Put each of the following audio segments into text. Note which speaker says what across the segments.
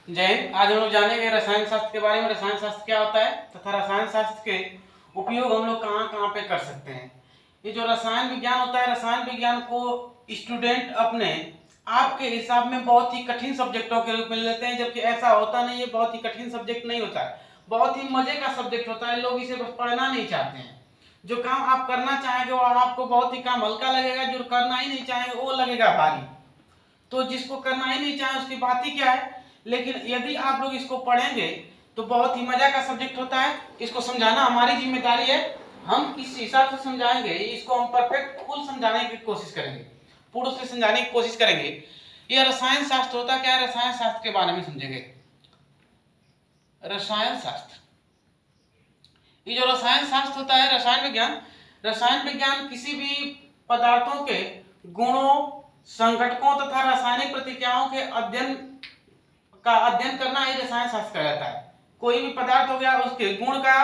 Speaker 1: जय हिंद। आज हम लोग जानेंगे रसायन शास्त्र के बारे में। रसायन शास्त्र क्या होता है तथा रसायन शास्त्र के उपयोग हम लोग कहाँ कहाँ पे कर सकते हैं। ये जो रसायन विज्ञान होता है, रसायन विज्ञान को स्टूडेंट अपने आपके हिसाब में बहुत ही कठिन सब्जेक्टों के रूप में लेते हैं, जबकि ऐसा होता नहीं है। बहुत ही कठिन सब्जेक्ट नहीं होता है, बहुत ही मजे का सब्जेक्ट होता है। लोग इसे बस पढ़ना नहीं चाहते हैं। जो काम आप करना चाहेंगे वो आपको बहुत ही काम हल्का लगेगा, जो करना ही नहीं चाहेंगे वो लगेगा भारी। तो जिसको करना ही नहीं चाहे उसकी बात ही क्या है। लेकिन यदि आप लोग इसको पढ़ेंगे तो बहुत ही मजा का सब्जेक्ट होता है। इसको समझाना हमारी जिम्मेदारी है। हम किस हिसाब से समझाएंगे, इसको हम परफेक्ट फुल समझाने की कोशिश करेंगे, पूर्ण से समझाने की कोशिश करेंगे। यह रसायन शास्त्र होता क्या है, रसायन शास्त्र के बारे में समझेंगे। रसायन शास्त्र, ये जो रसायन शास्त्र होता है, रसायन विज्ञान किसी भी पदार्थों के गुणों, संघटकों तथा रासायनिक प्रतिक्रियाओं के अध्ययन करना ही रसायन शास्त्र कहलाता है। कोई भी पदार्थ हो गया, उसके गुण का,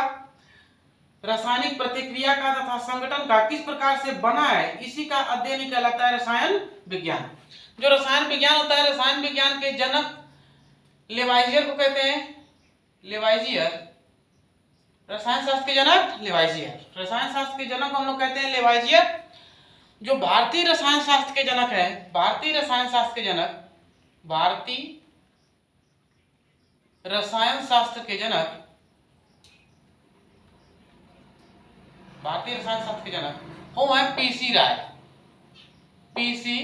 Speaker 1: रासायनिक प्रतिक्रिया का तथा संगठन का किस प्रकार से बना है, इसी का अध्ययन ही कहलाता है रसायन विज्ञान। जो रसायन विज्ञान होता है, रसायन विज्ञान के जनक लेवाइजियर को कहते हैं। लेवाइजियर, रसायन शास्त्र के जनक लेवाइजियर। रसायन शास्त्र के जनक हम लोग कहते हैं लेवाइजियर। जो भारतीय रसायन शास्त्र के जनक है, भारतीय रसायन शास्त्र के जनक, भारतीय रसायन शास्त्र के जनक, भारतीय रसायन शास्त्र के जनक वो है पीसी राय। पीसी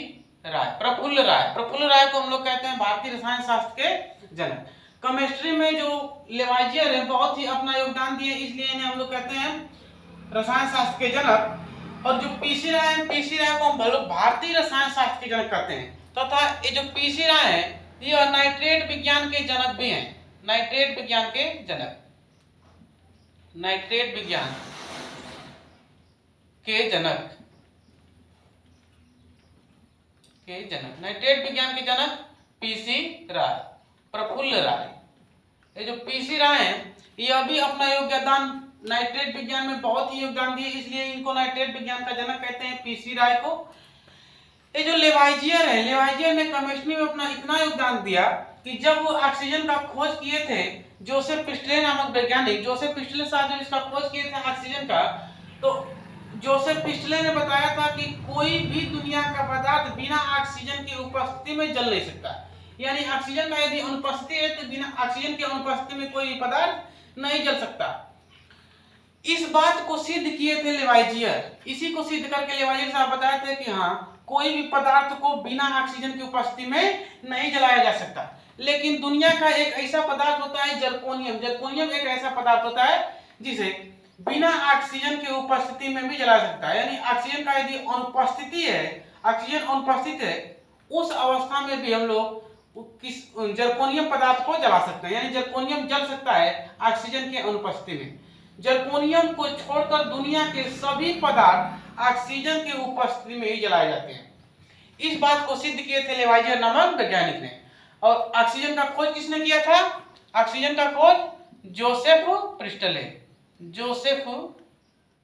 Speaker 1: राय, प्रफुल्ल राय, प्रफुल्ल राय को हम लोग कहते हैं भारतीय रसायन शास्त्र के जनक। केमिस्ट्री में जो लेवाइजियर है बहुत ही अपना योगदान दिए, इसलिए इन्हें हम लोग कहते हैं रसायन शास्त्र के जनक। और जो पीसी राय है, पीसी राय को हम लोग भारतीय रसायन शास्त्र के जनक कहते हैं। तथा ये जो पीसी राय है, ये नाइट्रेट विज्ञान के जनक भी हैं। नाइट्रेट विज्ञान के जनक, नाइट्रेट विज्ञान के जनक, नाइट्रेट विज्ञान के जनक पीसी राय, प्रफुल्ल राय। ये जो पीसी राय है, ये अभी अपना योगदान नाइट्रेट विज्ञान में बहुत ही योगदान दिए, इसलिए इनको नाइट्रेट विज्ञान का जनक कहते हैं, पीसी राय को। ये जो लेवाइजियर है, लेवाइजियर ने केमिस्ट्री में अपना इतना योगदान दिया कि जब वो ऑक्सीजन का खोज किए थे, जोसेफ प्रिस्टले नामक वैज्ञानिक, जोसेफ प्रिस्टले साहब जब इसका खोज किए थे ऑक्सीजन का, तो जोसेफ प्रिस्टले ने बताया था कि कोई भी दुनिया का पदार्थ बिना ऑक्सीजन की उपस्थिति में जल नहीं सकता। यानी ऑक्सीजन का यदि अनुपस्थिति है तो बिना ऑक्सीजन की अनुपस्थिति में कोई पदार्थ नहीं जल सकता। इस बात को सिद्ध किए थे लेवाइजियर। इसी को सिद्ध करके लेवाइजियर साहब बताए थे कि हाँ, कोई भी पदार्थ को बिना ऑक्सीजन की उपस्थिति में नहीं जलाया जा सकता। लेकिन दुनिया का एक ऐसा पदार्थ होता है जर्कोनियम। जर्कोनियम एक ऐसा पदार्थ होता है जिसे बिना ऑक्सीजन की उपस्थिति में भी जला सकता है। यानी ऑक्सीजन का यदि अनुपस्थिति है, ऑक्सीजन अनुपस्थित है, उस अवस्था में भी हम लोग किस जर्कोनियम पदार्थ को जला सकते हैं। यानी जर्कोनियम जल सकता है ऑक्सीजन की अनुपस्थिति में। जर्कोनियम को छोड़कर दुनिया के सभी पदार्थ ऑक्सीजन की उपस्थिति में ही जलाए जाते हैं। इस बात को सिद्ध किए थे लेवाइजियर नामक वैज्ञानिक ने। और ऑक्सीजन का खोज किसने किया था? ऑक्सीजन का खोज जोसेफ प्रिस्टले, जोसेफ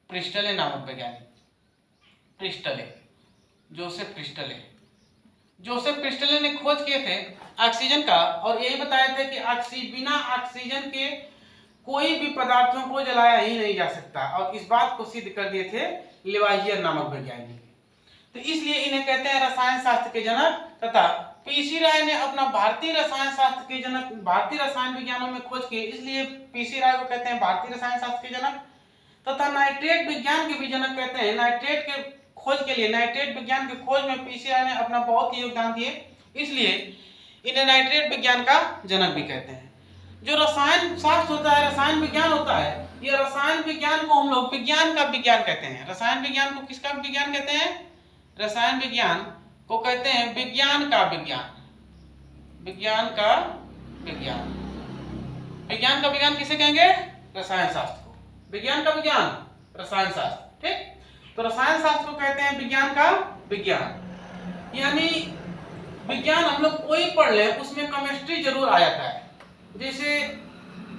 Speaker 1: प्रिस्टले नामक वैज्ञानिक, Presley, Joseph Presley. Joseph Presley ने खोज किए थे ऑक्सीजन का और यही बताए थे कि बिना ऑक्सीजन के कोई भी पदार्थों को जलाया ही नहीं जा सकता। और इस बात को सिद्ध कर दिए थे लेवाइजियर नामक वैज्ञानिक। तो इसलिए इन्हें कहते हैं रसायन शास्त्र के जनक। तथा पीसी राय ने अपना भारतीय रसायन शास्त्र के जनक, भारतीय रसायन विज्ञानों में खोज की, इसलिए पीसी राय को कहते हैं भारतीय रसायन शास्त्र के जनक। तथा नाइट्रेट विज्ञान के भी जनक कहते हैं। नाइट्रेट के खोज के लिए, नाइट्रेट विज्ञान की खोज में पीसी राय ने अपना बहुत ही योगदान दिए, इसलिए इन्हें नाइट्रेट विज्ञान का जनक भी कहते हैं। जो रसायन शास्त्र होता है, रसायन विज्ञान होता है, यह रसायन विज्ञान को हम लोग विज्ञान का विज्ञान कहते हैं। रसायन विज्ञान को किसका विज्ञान कहते हैं? रसायन विज्ञान को कहते हैं विज्ञान का विज्ञान, विज्ञान का विज्ञान। विज्ञान का विज्ञान किसे कहेंगे? रसायन शास्त्र को। विज्ञान का विज्ञान रसायन शास्त्र, ठीक। तो रसायन शास्त्र को कहते हैं विज्ञान का विज्ञान। यानी विज्ञान हम लोग कोई पढ़ ले, उसमें केमिस्ट्री जरूर आ जाता है। जैसे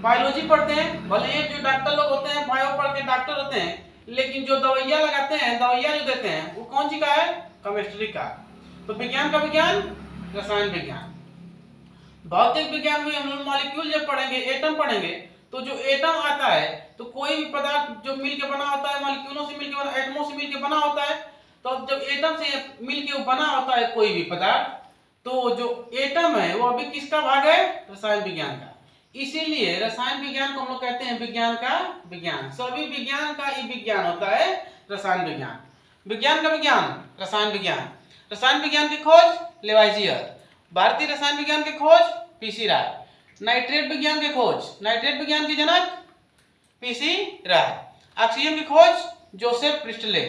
Speaker 1: बायोलॉजी पढ़ते हैं, भले ही जो डॉक्टर लोग होते हैं बायो पढ़ के डॉक्टर होते हैं, लेकिन जो दवाइयाँ लगाते हैं, दवाइयाँ जो देते हैं, वो कौन सी का है? केमिस्ट्री का। तो विज्ञान का विज्ञान रसायन विज्ञान। भौतिक विज्ञान में हम लोग मॉलिक्यूल जब पढ़ेंगे, एटम पढ़ेंगे, तो जो एटम आता है तो कोई भी पदार्थ जो मिलके बना होता है, मॉलिक्यूलों से मिलके बना, एटमों से मिलके बना होता है। तो जब एटम से मिलके बना होता है कोई भी पदार्थ, तो जो एटम है वो अभी किसका भाग है? रसायन विज्ञान का। इसीलिए रसायन विज्ञान को हम लोग कहते हैं विज्ञान का विज्ञान। सभी विज्ञान का ही विज्ञान होता है रसायन विज्ञान। विज्ञान का विज्ञान रसायन विज्ञान। रसायन विज्ञान की खोज लेवाइजियर। भारतीय रसायन विज्ञान की खोज पीसी राय। नाइट्रेट विज्ञान की खोज, नाइट्रेट विज्ञान के जनक पीसी राय। ऑक्सीजन की खोज जोसेफ प्रिस्टले।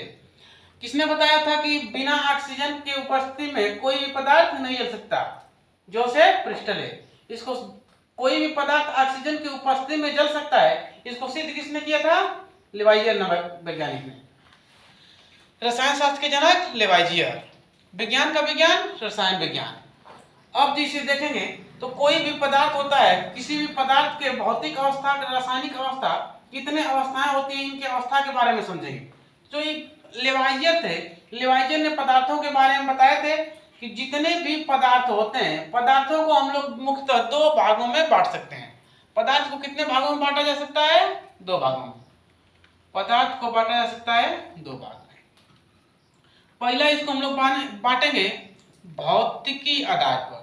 Speaker 1: किसने बताया था कि बिना ऑक्सीजन के उपस्थिति में कोई भी पदार्थ नहीं जल सकता? Joseph Presley. इसको कोई भी पदार्थ ऑक्सीजन की उपस्थिति में जल सकता है, इसको सिद्ध किसने किया था? लेवाइजियर नामक वैज्ञानिक ने। रसायन शास्त्र के जनक लेवाइजियर। विज्ञान का विज्ञान रसायन विज्ञान। अब जिसे देखेंगे तो कोई भी पदार्थ होता है, किसी भी पदार्थ के भौतिक अवस्था, रासायनिक अवस्था, कितने अवस्थाएं होती हैं, इनके अवस्था के बारे में समझेंगे। तो ये लेवाइजियर थे, लेवाइजियर ने पदार्थों के बारे में बताए थे कि जितने भी पदार्थ होते हैं, पदार्थों को हम लोग मुख्यतः दो भागों में बांट सकते हैं। पदार्थ को कितने भागों में बांटा जा सकता है? दो भागों में। पदार्थ को बांटा जा सकता है दो भाग में। पहला इसको हम लोग बांटेंगे भौतिकी आधार पर।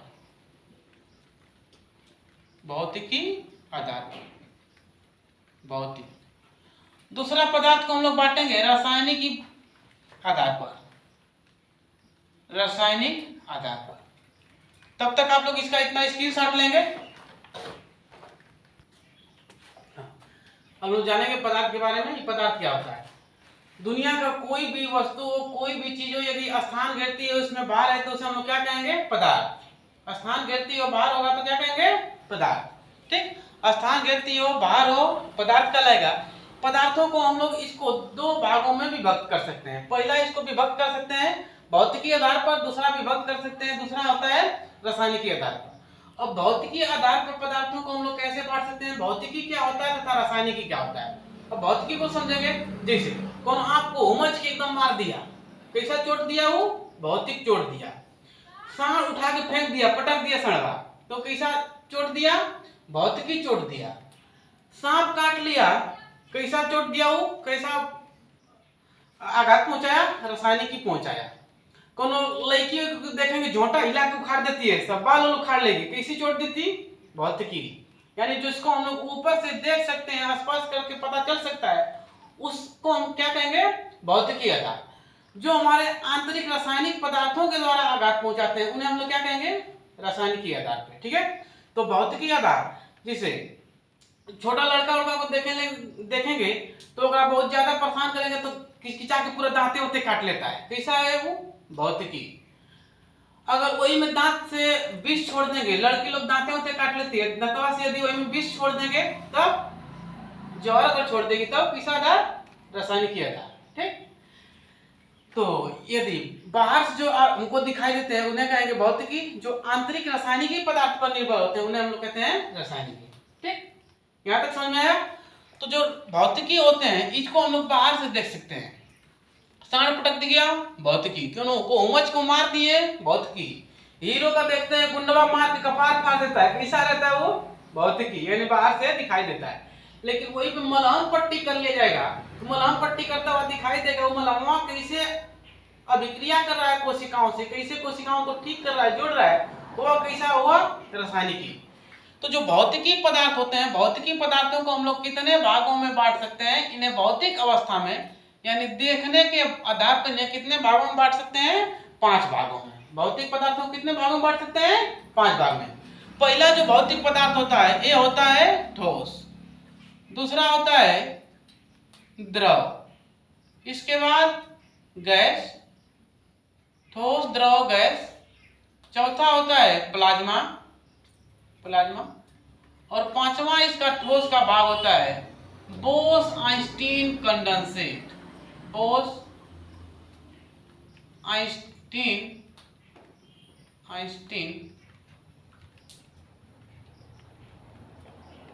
Speaker 1: भौतिकी आधार पर, भौतिक। दूसरा पदार्थ को हम लोग बांटेंगे रासायनिकी आधार पर, रासायनिक आधार पर। तब तक आप लोग इसका इतना स्क्रीनशॉट लेंगे। हम लोग जानेंगे पदार्थ के बारे में। ये पदार्थ क्या होता है? दुनिया का कोई भी वस्तु हो, कोई भी चीज हो, यदि स्थान घेरती है, उसमें भार है, तो उसे हम लोग क्या कहेंगे? पदार्थ। स्थान घेरती हो, भार होगा तो क्या कहेंगे? पदार्थ। ठीक, स्थान घेरती हो, भार हो, पदार्थ कहलाएगा। पदार्थों को हम लोग इसको दो भागों में विभक्त कर सकते हैं। पहला इसको विभक्त कर सकते हैं भौतिकी आधार पर, दूसरा विभक्त कर सकते हैं, दूसरा होता है रासायनिकी आधार पर। अब भौतिकी आधार पर पदार्थों को हम लोग कैसे बांट सकते हैं? भौतिकी क्या होता है तथा रासायनिकी क्या होता है। अब भौतिकी को समझेंगे। जैसे कौन आपको उमच के एकदम मार दिया, कैसा चोट दिया? वो भौतिक चोट दिया। सांड उठा के फेंक दिया, पटक दिया सड़वा, तो कैसा चोट दिया? भौतिकी चोट दिया। सांप काट लिया, कैसा चोट दिया? वो कैसा आघात पहुंचाया? रासायनिकी पहुंचाया। कोनो लड़की देखेंगे झोंटा हिला के उखाड़ देती है, सब बाल उखाड़ लेगी, कैसी चोट देती? भौतिकी। यानी जिसको हम लोग ऊपर से देख सकते हैं, आसपास करके पता चल सकता है, उसको हम क्या कहेंगे? भौतिकी आधार। जो हमारे आंतरिक रासायनिक पदार्थों के द्वारा आघात पहुंचाते हैं, उन्हें हम लोग क्या कहेंगे? रासायनिकी आधार पे। ठीक है, तो भौतिकी आधार। जैसे छोटा लड़का उड़का को देखेंगे तो अगर बहुत ज्यादा परेशान करेंगे तो खिंचा के पूरा दांते होते काट लेता है, कैसा है वो? भौतिकी। अगर वही में दांत से विष छोड़ देंगे, लड़की लोग दांते होते काट लेती है, दांतवा से यदि वही में विष छोड़ देंगे तब जहर अगर छोड़ देगी तब किस आधार? रासायनिकी आधार। ठीक, तो यदि बाहर से जो हमको दिखाई देते हैं उन्हें कहेंगे भौतिकी। जो आंतरिक रासायनिकी पदार्थ पर निर्भर होते हैं उन्हें हम लोग कहते हैं रासायनिकी। ठीक, यहां तक समझ में आया? तो जो भौतिकी होते हैं इसको हम लोग बाहर से देख सकते हैं। सांड पटक दिया, भौतिकी। क्यों? को उमच को मार दिए, भौतिकी। हीरो का देखते हैं गुंडवा मार के कपार फाड़ देता है, कैसा रहता है वो? भौतिकी। यानी बाहर से दिखाई देता है। लेकिन वही पे मलहम पट्टी कर लिया जाएगा तो मलहम पट्टी करता हुआ दिखाई देगा, वो मलहमा कैसे अभिक्रिया कर रहा है कोशिकाओं से, कैसे कोशिकाओं को ठीक कर रहा है, जोड़ रहा है, वो कैसा हुआ? रासायनिकी। तो जो भौतिकी पदार्थ होते हैं, भौतिकी पदार्थों को हम लोग कितने भागों में बांट सकते हैं? इन्हें भौतिक अवस्था में यानी देखने के आधार पर कितने भागों में बांट सकते हैं? 5 भागों में। भौतिक पदार्थों को कितने भागों में बांट सकते हैं? 5 भाग में। पहला जो भौतिक पदार्थ होता है ये होता है ठोस, दूसरा होता है द्रव, इसके बाद गैस, ठोस, द्रव, गैस। चौथा होता है प्लाज्मा, प्लाज्मा। और पांचवा इसका ठोस का भाग होता है Bose-Einstein condensate. Bose-Einstein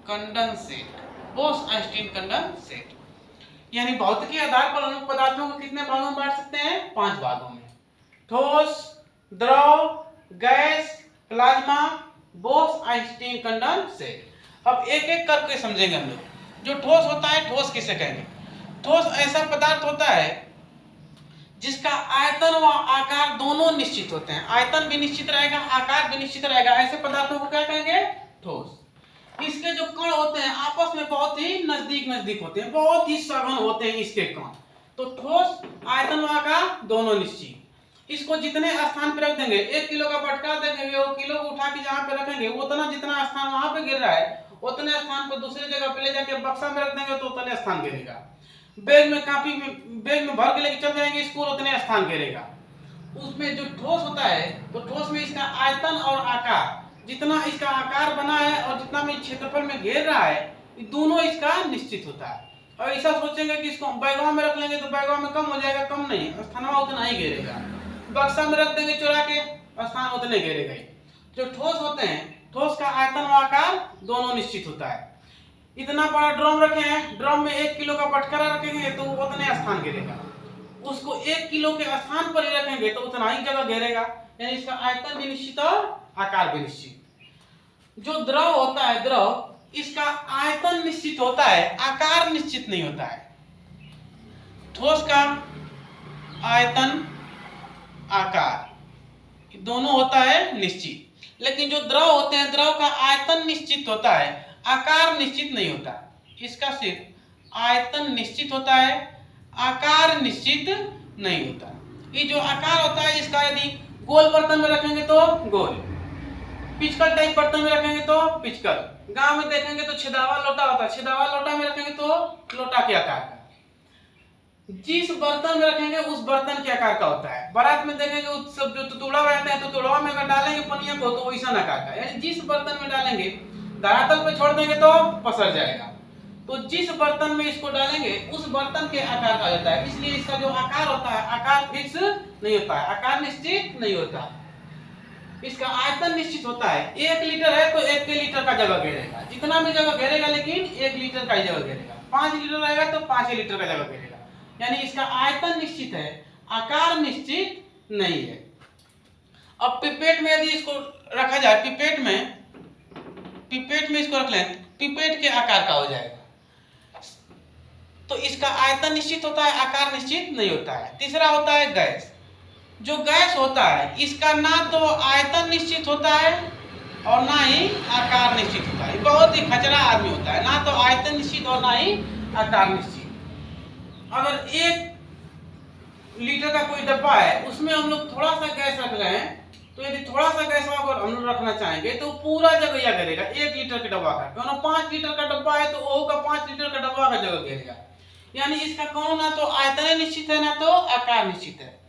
Speaker 1: condensate, Bose-Einstein condensate. यानी भौतिकी आधार पर हम पदार्थों को कितने भागों में बांट सकते हैं? 5 भागों में। ठोस, द्रव, gas, plasma, Bose Einstein condensate. अब एक एक करके समझेंगे हम लोग। जो ठोस होता है, ठोस किसे कहेंगे? ठोस ऐसा पदार्थ होता है जिसका आयतन व आकार दोनों निश्चित होते हैं। आयतन भी निश्चित रहेगा, आकार भी निश्चित रहेगा, ऐसे पदार्थों को क्या कहेंगे? ठोस। इसके जो कण होते हैं आपस में बहुत ही नजदीक नजदीक होते हैं, बहुत ही सघन होते हैं इसके कण। तो ठोस, आयतन व आकार दोनों निश्चित। इसको जितने स्थान पे रख देंगे, 1 किलो का बटका देंगे, वो किलो को उठा के जहां पे रखेंगे उतना जितना स्थान वहां पे गिर रहा है उतने स्थान पर दूसरी जगह पे ले जाके बक्सा में रख देंगे तो उतने स्थान गिरेगा। बैग में काफी बैग में भर के लेके चल जाएंगे स्कूल, उतने स्थान गिरेगा। उसमें जो ठोस होता है तो ठोस में इसका आयतन और आकार, जितना इसका आकार बना है और जितना में क्षेत्रफल में घेर रहा है, दोनों इसका निश्चित होता है। और ऐसा सोचेंगे कि इसको बैगवा में रख लेंगे तो बैगवा में कम हो जाएगा, कम नहीं, स्थानवा उतना ही घेरेगा। बक्सा में रख देंगे चुरा के, स्थान उतने घेरेगा। जो ठोस होते हैं, ठोस का आयतन व आकार दोनों निश्चित होता है। इतना बड़ा ड्रम रखे हैं, ड्रम में 1 किलो का बटखरा रखेंगे तो उतने स्थान घेरेगा। उसको 1 किलो के स्थान पर ही रखेंगे तो उतना ही जगह घेरेगा, यानी इसका आयतन भी निश्चित और आकार भी निश्चित। जो द्रव होता है, द्रव, इसका आयतन निश्चित होता है, आकार निश्चित नहीं होता है। ठोस का आयतन, आकार दोनों होता है निश्चित, लेकिन जो द्रव होते हैं, द्रव का आयतन निश्चित होता है, आकार निश्चित नहीं होता। इसका सिर्फ आयतन निश्चित होता है, आकार निश्चित नहीं होता। ये जो आकार होता है इसका यदि गोल बर्तन में रखेंगे तो गोल, पिचकल टाइप बर्तन में रखेंगे तो पिचकल, गांव में देखेंगे तो छिदावा लोटा होता है, छिदावा लोटा में रखेंगे तो लोटा के आकार का। जिस बर्तन में रखेंगे उस बर्तन के आकार का होता है। बारात में देखेंगे सब जो तुतुड़ा रहते हैं तो तुतुड़ा में अगर डालेंगे पनिया को तो वैसा आकार का, यानी जिस बर्तन में डालेंगे धरातल पे छोड़ देंगे तो पसर जाएगा। तो जिस बर्तन में इसको डालेंगे उस बर्तन के आकार का होता है, इसलिए इसका जो आकार होता है, आकार फिक्स नहीं होता है, आकार निश्चित नहीं होता। इसका आयतन निश्चित होता है। 1 लीटर है तो 1 के लीटर का जगह घेरेगा, जितना भी जगह घेरेगा लेकिन 1 लीटर का ही जगह घेरेगा। 5 लीटर रहेगा तो 5 लीटर का जगह घेरेगा, यानी इसका आयतन निश्चित है, आकार निश्चित नहीं है। अब पिपेट में यदि इसको रखा जाए, पिपेट में इसको रख लें, पिपेट के आकार का हो जाएगा। तो इसका आयतन निश्चित होता है, आकार निश्चित नहीं होता है। तीसरा होता है गैस। जो गैस होता है इसका ना तो आयतन निश्चित होता है और ना ही आकार निश्चित होता है। बहुत ही खचरा आदमी होता है, ना तो आयतन निश्चित और ना ही आकार निश्चित। अगर 1 लीटर का कोई डब्बा है, उसमें हम लोग थोड़ा सा गैस रख रहे हैं, तो यदि थोड़ा सा गैस अगर हम लोग रखना चाहेंगे तो पूरा जगह यह घेरेगा 1 लीटर के डब्बा का। क्यों ना 5 लीटर का डब्बा है तो वो का 5 लीटर का डब्बा का जगह घेरेगा, यानी इसका कौन ना तो आयतन निश्चित है ना तो आकार निश्चित है।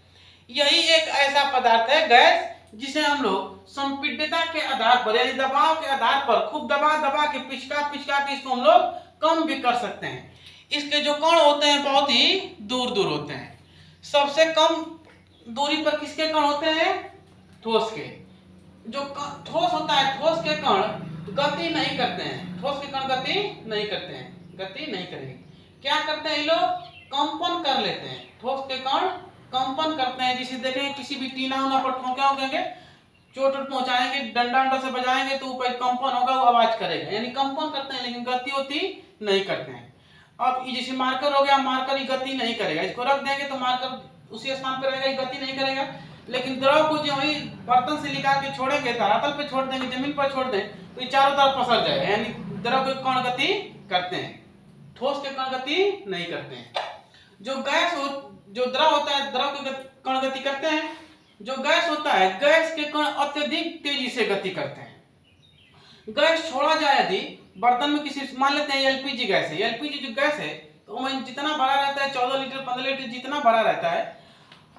Speaker 1: यही एक ऐसा पदार्थ है गैस, जिसे हम लोग संपीड्यता के आधार पर यानी दबाव के आधार पर खूब दबा के पिचका के इसको हम लोग कम भी कर सकते हैं। इसके जो कण होते हैं बहुत ही दूर दूर होते हैं। सबसे कम दूरी पर किसके कण होते हैं? ठोस के। जो ठोस होता है, ठोस के कण गति नहीं करते हैं, ठोस के कण गति नहीं करते हैं, गति नहीं करेंगे। क्या करते हैं ये लोग? कंपन कर लेते हैं। ठोस के कण कंपन करते हैं, जिसे देखेंगे किसी भी टीना उना पर ठोकेंगे, चोट पहुंचाएंगे, डंडा से बजाएंगे तो ऊपर कंपन होगा, वो आवाज करेगा, यानी कंपन करते हैं लेकिन गति होती नहीं करते हैं। अब जैसे मार्कर हो गया, मार्कर ही गति नहीं करेगा, इसको रख देंगे तो मार्कर उसी स्थान पर रहेगा, गति नहीं करेगा। लेकिन द्रव को जो वही बर्तन से निकाल के छोड़ेंगे, धरातल पे छोड़ देंगे, जमीन पर छोड़ दें तो ये चारों तरफ पसर जाएगा, यानी द्रव के कण गति करते हैं, ठोस के कण गति नहीं करते हैं। जो द्रव होता है, द्रव के कण गति करते हैं। जो गैस होता है, गैस के कण अत्यधिक तेजी से गति करते हैं। गैस छोड़ा जाए यदि बर्तन में किसी, मान लेते हैं एलपीजी गैस है, एलपीजी जो गैस है तो वो जितना बड़ा रहता है 14 लीटर 15 लीटर जितना बड़ा रहता है,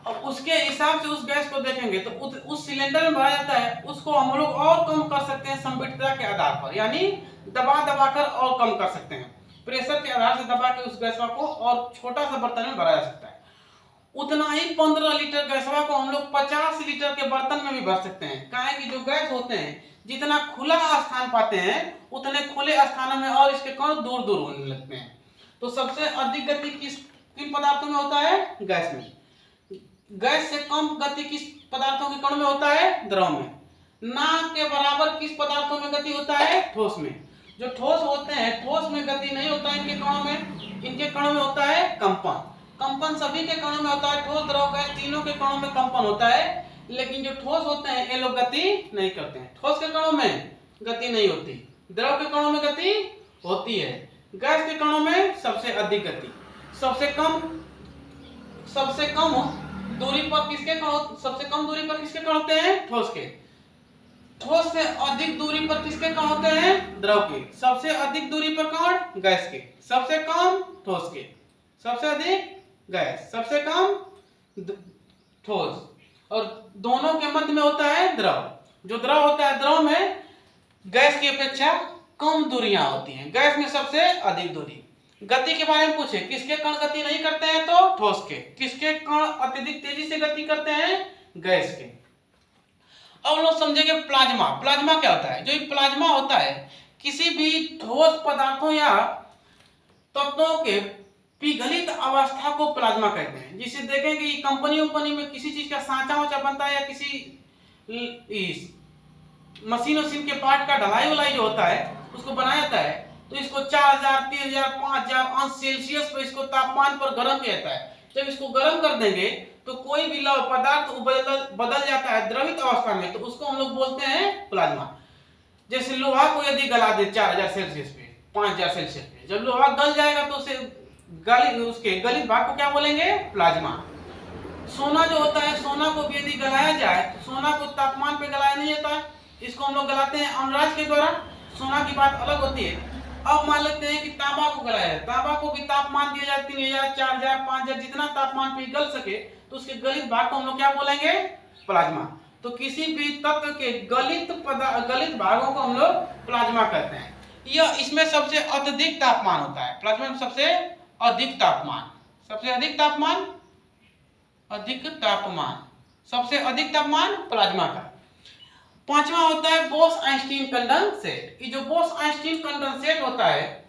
Speaker 1: और उसके हिसाब से उस गैस को देखेंगे तो उस सिलेंडर में भरा जाता है, उसको हम लोग और कम कर सकते हैं संपीड़ितता के आधार पर, यानी दबा कर और कम कर सकते हैं। प्रेशर के आधार से दबा के उस गैसवा को और छोटा सा बर्तन में भरा जा सकता है। उतना ही 15 लीटर गैसवा को हम लोग 50 लीटर के बर्तन में भी भर सकते हैं। काहे कि जो गैस होते हैं जितना खुला स्थान पाते हैं उतने खुले स्थानों में और इसके कण दूर दूर होने लगते हैं। तो सबसे अधिक गति किन पदार्थों में होता है? गैस में। गैस से कम गति किस पदार्थों के कण में होता है? द्रव में। ना के बराबर किस पदार्थों में गति होता है? ठोस में। जो ठोस होते हैं, ठोस में गति नहीं होता है इनके कणों में, इनके कणों में होता है कंपन। कंपन सभी के कणों में होता है, ठोस, द्रव, गैस, तीनों के कणों में कंपन होता है। लेकिन जो ठोस होते हैं ये लोग गति नहीं करते हैं। ठोस के कणों में गति नहीं होती, द्रव के कणों में गति होती है, गैस के कणों में सबसे अधिक गति। सबसे कम दूरी पर किसके कण, सबसे कम दूरी पर किसके कण होते हैं? ठोस के। ठोस से अधिक दूरी पर किसके कण होते हैं? द्रव के। सबसे अधिक दूरी पर कौन? गैस के। सबसे कम ठोस के। सबसे अधिक गैस, सबसे कम ठोस, और दोनों के मध्य में होता है द्रव। जो द्रव होता है, द्रव में गैस की अपेक्षा कम दूरियां होती हैं, गैस में सबसे अधिक दूरी। गति के बारे में पूछे, किसके कण गति नहीं करते हैं? तो ठोस के। किसके कण अत्यधिक तेजी से गति करते हैं? गैस के। अब लोग समझेंगे प्लाज्मा। प्लाज्मा क्या होता है? जो ये प्लाज्मा होता है, किसी भी ठोस पदार्थों या तत्वों के पिघलित अवस्था को प्लाज्मा कहते हैं। जिसे देखेंगे कंपनी में किसी चीज का सांचा बनता है, या किसी मशीन के पार्ट का ढलाई वलाई जो होता है उसको बनाया जाता है, तो इसको 4000, 3000, 5000 अंश सेल्सियस पर इसको तापमान पर गर्म किया जाता है। जब इसको गर्म कर देंगे तो कोई भी लौह पदार्थ बदल जाता है द्रवित अवस्था में, तो उसको हम लोग बोलते हैं प्लाज्मा। जैसे लोहा को यदि गला दे 4000 सेल्सियस पे, 5000 सेल्सियस पे, जब लोहा गल जाएगा तो उसे उसके गलित भाग को क्या बोलेंगे? प्लाज्मा। सोना जो होता है, सोना को भी यदि गलाया जाए तो सोना को तापमान पे गलाया नहीं जाता है, इसको हम लोग गलाते हैं अमराज के द्वारा। सोना की बात अलग होती है। अब मान लेते हैं कि तांबा को गलाया है, तांबा को भी तापमान दिया जाए 3000, 4000, 5000, जितना तापमान पे गल सके, तो उसके गलित भाग को हम लोग क्या बोलेंगे? प्लाज्मा। तो किसी भी तत्व के गलित भागों को हम लोग प्लाज्मा कहते हैं। यह इसमें सबसे अत्यधिक तापमान होता है। प्लाज्मा में सबसे अधिक तापमान, सबसे अधिक तापमान, सबसे अधिक तापमान प्लाज्मा का। पांचवा होता है बोस-आइंस्टीन कंडेंसेट। ये जो बोस-आइंस्टीन कंडेंसेट होता है,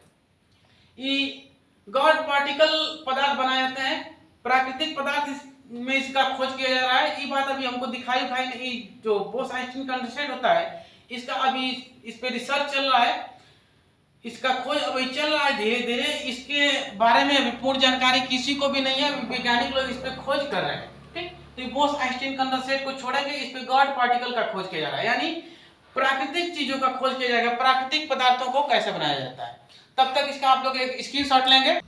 Speaker 1: ये गॉड पार्टिकल पदार्थ बनाए जाते हैं। प्राकृतिक पदार्थ में इसका खोज किया जा रहा है। ये बात अभी हमको दिखाई नहीं। जो बोस-आइंस्टीन कंडेंसेट होता है, इसका अभी इस पे रिसर्च चल रहा है, इसका खोज अभी चल रहा है धीरे धीरे। इसके बारे में अभी पूर्ण जानकारी किसी को भी नहीं है, वैज्ञानिक लोग इस पे खोज कर रहे हैं। ठीक, तो बोस-आइंस्टीन कंडेंसेट को छोड़ेंगे, इस पे गॉड पार्टिकल का खोज किया जा रहा है, यानी प्राकृतिक चीजों का खोज किया जाएगा, प्राकृतिक पदार्थों को कैसे बनाया जाता है। तब तक इसका आप लोग एक स्क्रीनशॉट लेंगे।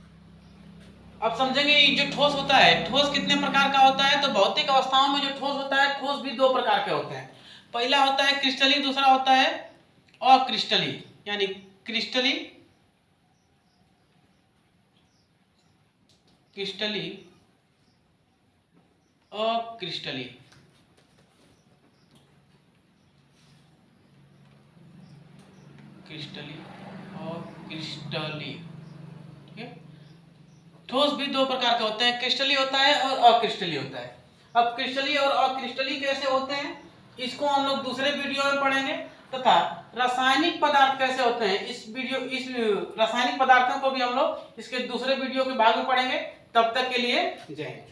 Speaker 1: अब समझेंगे जो ठोस होता है, ठोस कितने प्रकार का होता है? तो भौतिक अवस्थाओं में जो ठोस होता है, ठोस भी दो प्रकार के होते हैं। पहला होता है क्रिस्टली, दूसरा होता है अक्रिस्टली। यानी क्रिस्टली अक्रिस्टली। ठीक है। ठोस भी दो प्रकार के होते हैं, क्रिस्टली होता है और अक्रिस्टली होता है। अब क्रिस्टली और अक्रिस्टली कैसे होते हैं, इसको हम लोग दूसरे वीडियो में पढ़ेंगे। तथा रासायनिक पदार्थ कैसे होते हैं, इस रासायनिक पदार्थों को भी हम लोग इसके दूसरे वीडियो के बाद में पढ़ेंगे। तब तक के लिए जय हिंद।